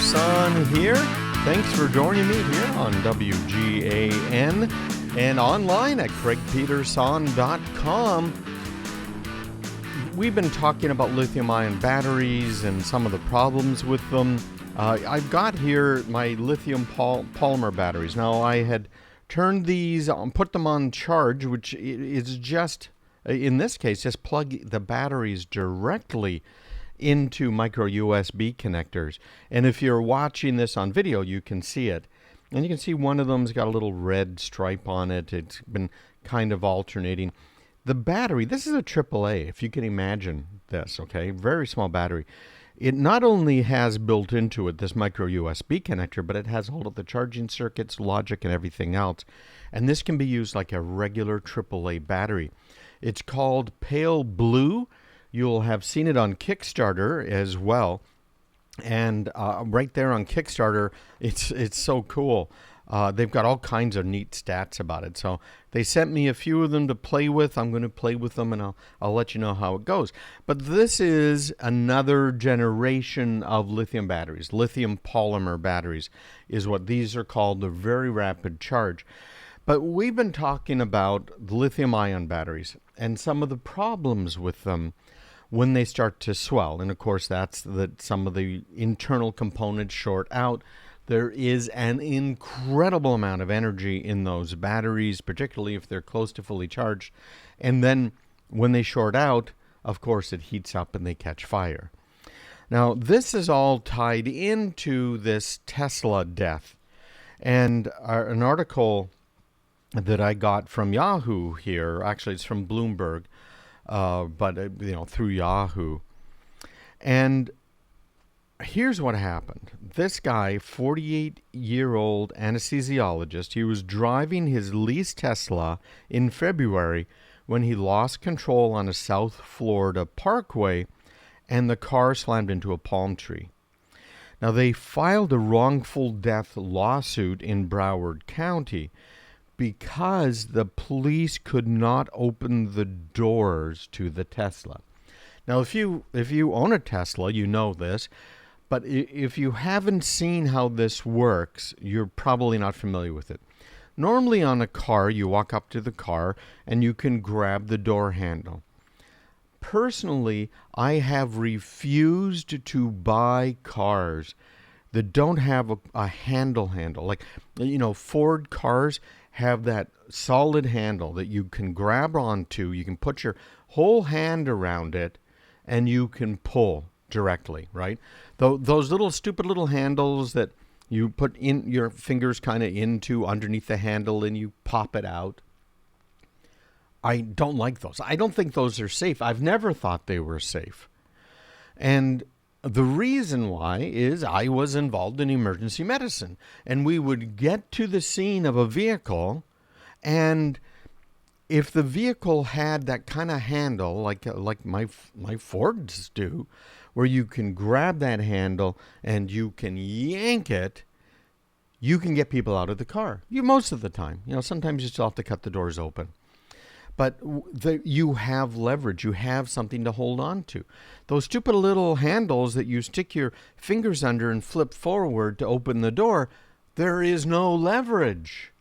Son here. Thanks for joining me here on WGAN and online at craigpeterson.com. We've been talking about lithium-ion batteries and some of the problems with them. I've got here my lithium polymer batteries. Now, I had turned these on, put them on charge, which is just, in this case, just plug the batteries directly into micro USB connectors. And if you're watching this on video, you can see it. And you can see one of them's got a little red stripe on it. It's been kind of alternating. The battery, this is a AAA, if you can imagine this, okay? Very small battery. It not only has built into it this micro USB connector, but it has all of the charging circuits, logic, and everything else. And this can be used like a regular AAA battery. It's called Pale Blue. You'll have seen it on Kickstarter as well. And right there on Kickstarter, it's so cool. They've got all kinds of neat stats about it. So they sent me a few of them to play with. I'm going to play with them, and I'll let you know how it goes. But this is another generation of lithium batteries. Lithium polymer batteries is what these are called. They're very rapid charge. But we've been talking about lithium-ion batteries and some of the problems with them when they start to swell. And of course, that's that some of the internal components short out. There is an incredible amount of energy in those batteries, particularly if they're close to fully charged. And then when they short out, of course, it heats up and they catch fire. Now, this is all tied into this Tesla death. And an article that I got from Yahoo here, actually it's from Bloomberg, but through Yahoo. And here's what happened. This guy, 48-year-old anesthesiologist, he was driving his leased Tesla in February when he lost control on a South Florida parkway and the car slammed into a palm tree. Now, they filed a wrongful death lawsuit in Broward County because the police could not open the doors to the Tesla. Now, if you own a Tesla, you know this, but if you haven't seen how this works, you're probably not familiar with it. Normally on a car, you walk up to the car and you can grab the door handle. Personally, I have refused to buy cars that don't have a handle. Like, Ford cars have that solid handle that you can grab onto. You can put your whole hand around it and you can pull directly, right? Those little stupid little handles that you put in your fingers kind of into underneath the handle and you pop it out. I don't like those. I don't think those are safe. I've never thought they were safe. And the reason why is I was involved in emergency medicine, and we would get to the scene of a vehicle, and if the vehicle had that kind of handle, like my Fords do, where you can grab that handle and you can yank it, you can get people out of the car. Most of the time. Sometimes you still have to cut the doors open. But you have leverage. You have something to hold on to. Those stupid little handles that you stick your fingers under and flip forward to open the door, there is no leverage.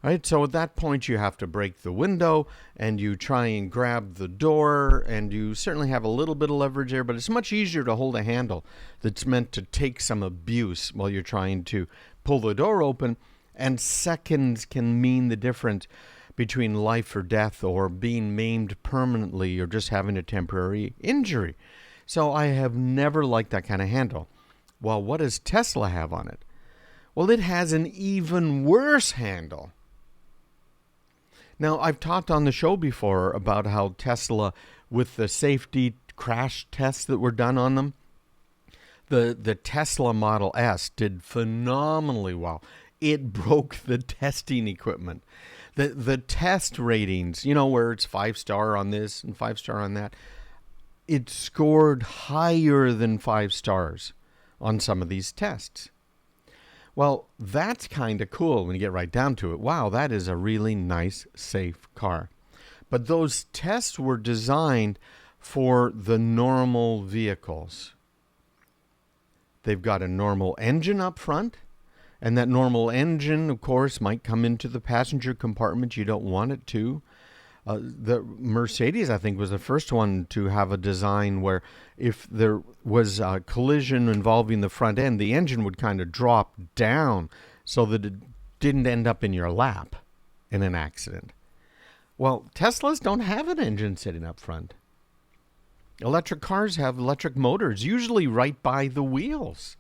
Right? So at that point, you have to break the window and you try and grab the door, and you certainly have a little bit of leverage there, but it's much easier to hold a handle that's meant to take some abuse while you're trying to pull the door open, and seconds can mean the difference between life or death, or being maimed permanently, or just having a temporary injury. So I have never liked that kind of handle. Well, what does Tesla have on it? Well, it has an even worse handle. Now, I've talked on the show before about how Tesla, with the safety crash tests that were done on them, the Tesla Model S did phenomenally well. It broke the testing equipment. The test ratings, where it's 5-star on this and 5-star on that, it scored higher than 5 stars on some of these tests. Well, that's kind of cool when you get right down to it. Wow, that is a really nice, safe car. But those tests were designed for the normal vehicles. They've got a normal engine up front, and that normal engine, of course, might come into the passenger compartment. You don't want it to. The Mercedes, I think, was the first one to have a design where if there was a collision involving the front end, the engine would kind of drop down so that it didn't end up in your lap in an accident. Well, Teslas don't have an engine sitting up front. Electric cars have electric motors, usually right by the wheels.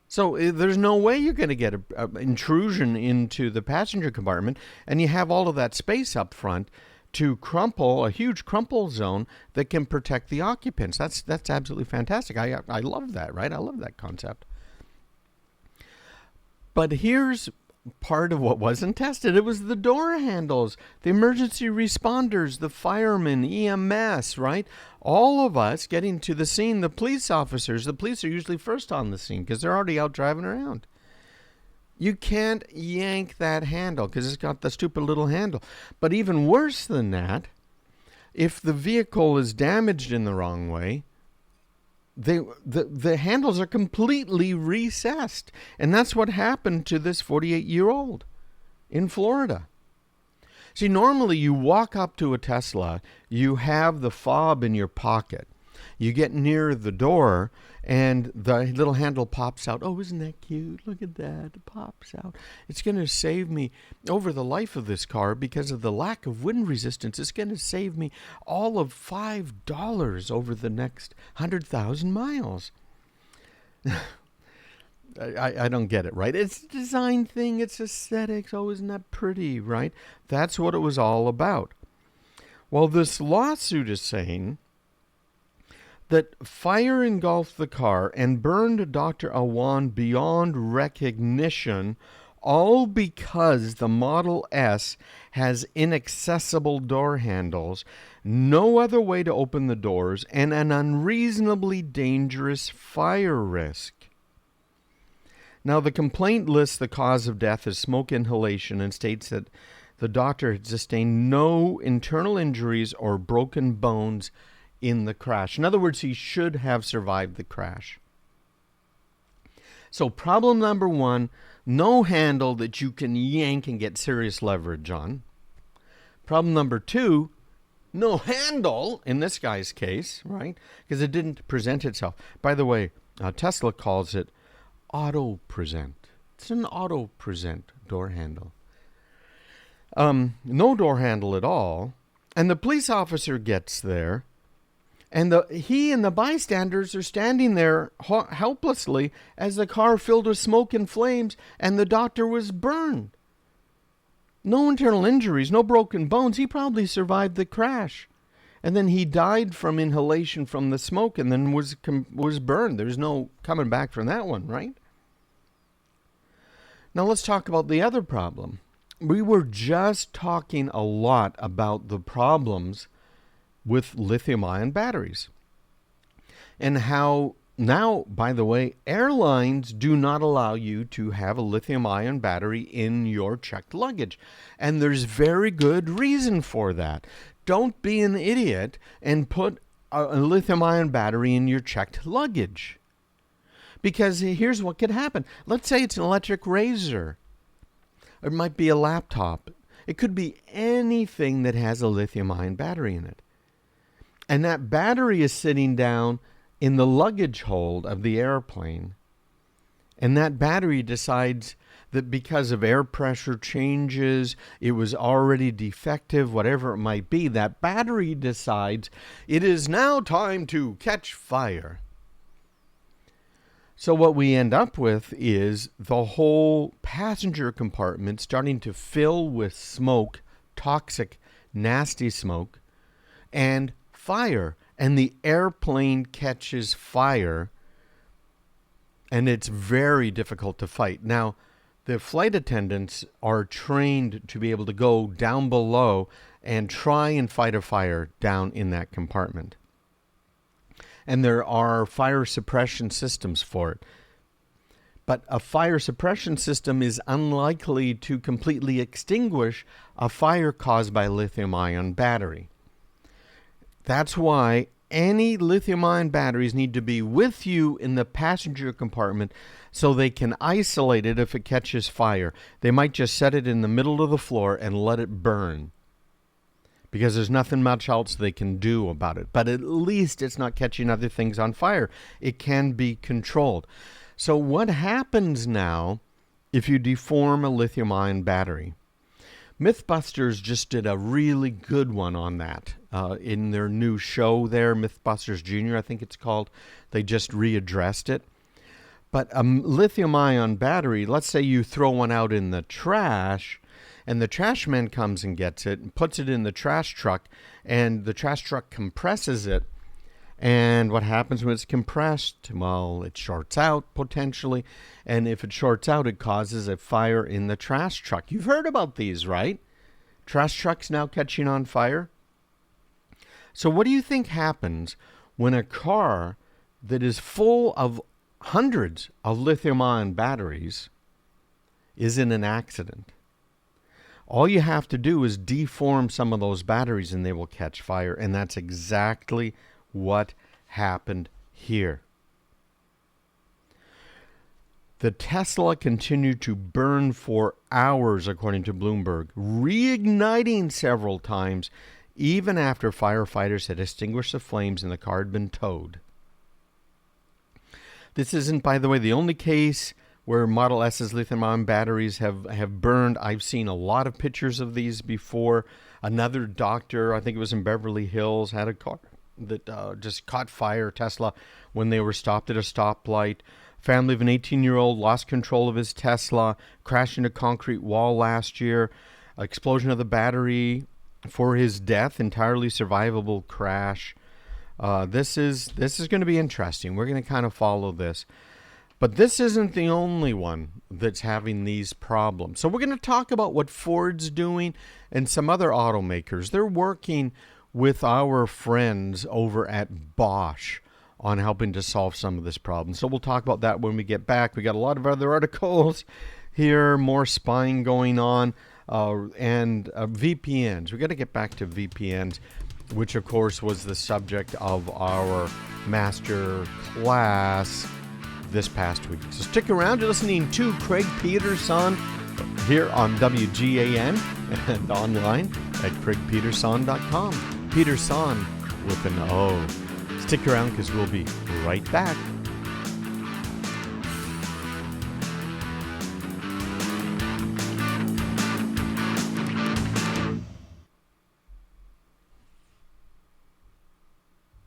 So there's no way you're going to get an intrusion into the passenger compartment, and you have all of that space up front to crumple, a huge crumple zone that can protect the occupants. That's absolutely fantastic. I love that, right? I love that concept. But here's part of what wasn't tested. It was the door handles, the emergency responders, the firemen, EMS, right? All of us getting to the scene, the police officers. The police are usually first on the scene because they're already out driving around. You can't yank that handle because it's got the stupid little handle. But even worse than that, if the vehicle is damaged in the wrong way, the handles are completely recessed. And that's what happened to this 48-year-old in Florida. See, normally you walk up to a Tesla, you have the fob in your pocket. You get near the door, and the little handle pops out. Oh, isn't that cute? Look at that. It pops out. It's going to save me over the life of this car because of the lack of wind resistance. It's going to save me all of $5 over the next 100,000 miles. I don't get it, right? It's a design thing. It's aesthetics. Oh, isn't that pretty, right? That's what it was all about. Well, this lawsuit is saying that fire engulfed the car and burned Dr. Awan beyond recognition, all because the Model S has inaccessible door handles, no other way to open the doors, and an unreasonably dangerous fire risk. Now, the complaint lists the cause of death as smoke inhalation and states that the doctor had sustained no internal injuries or broken bones in the crash. In other words, he should have survived the crash. So problem number one, no handle that you can yank and get serious leverage on. Problem number two, no handle in this guy's case, right? Because it didn't present itself. By the way, Tesla calls it auto present. It's an auto present door handle. No door handle at all. And the police officer gets there, and he and the bystanders are standing there helplessly as the car filled with smoke and flames, and the doctor was burned. No internal injuries, no broken bones. He probably survived the crash. And then he died from inhalation from the smoke and then was burned. There's no coming back from that one, right? Now let's talk about the other problem. We were just talking a lot about the problems with lithium-ion batteries. And how now, by the way, airlines do not allow you to have a lithium-ion battery in your checked luggage. And there's very good reason for that. Don't be an idiot and put a lithium-ion battery in your checked luggage. Because here's what could happen. Let's say it's an electric razor. It might be a laptop. It could be anything that has a lithium-ion battery in it. And that battery is sitting down in the luggage hold of the airplane. And that battery decides that because of air pressure changes, it was already defective, whatever it might be, that battery decides it is now time to catch fire. So what we end up with is the whole passenger compartment starting to fill with smoke, toxic, nasty smoke, and fire. And the airplane catches fire, and it's very difficult to fight. Now, the flight attendants are trained to be able to go down below and try and fight a fire down in that compartment. And there are fire suppression systems for it. But a fire suppression system is unlikely to completely extinguish a fire caused by a lithium-ion battery. That's why any lithium-ion batteries need to be with you in the passenger compartment so they can isolate it if it catches fire. They might just set it in the middle of the floor and let it burn, because there's nothing much else they can do about it. But at least it's not catching other things on fire. It can be controlled. So what happens now if you deform a lithium-ion battery? Mythbusters just did a really good one on that in their new show there, Mythbusters Jr., I think it's called. They just readdressed it. But a lithium-ion battery, let's say you throw one out in the trash, and the trash man comes and gets it and puts it in the trash truck, and the trash truck compresses it. And what happens when it's compressed? Well, it shorts out potentially, and if it shorts out, it causes a fire in the trash truck. You've heard about these, right? Trash trucks now catching on fire. So what do you think happens when a car that is full of hundreds of lithium-ion batteries is in an accident? All you have to do is deform some of those batteries and they will catch fire, and that's exactly what happened here. The Tesla continued to burn for hours, according to Bloomberg, reigniting several times, even after firefighters had extinguished the flames and the car had been towed. This isn't, by the way, the only case where Model S's lithium-ion batteries have burned. I've seen a lot of pictures of these before. Another doctor, I think it was in Beverly Hills, had a car that just caught fire, Tesla, when they were stopped at a stoplight. Family of an 18-year-old lost control of his Tesla, crashed into a concrete wall last year. Explosion of the battery for his death, entirely survivable crash. This is going to be interesting. We're going to kind of follow this. But this isn't the only one that's having these problems. So we're going to talk about what Ford's doing and some other automakers. They're working with our friends over at Bosch on helping to solve some of this problem. So we'll talk about that when we get back. We got a lot of other articles here, more spying going on, and VPNs. We got to get back to VPNs, which of course was the subject of our master class this past week. So stick around. You're listening to Craig Peterson here on WGAN and online at craigpeterson.com. Peterson with an O. Stick around because we'll be right back.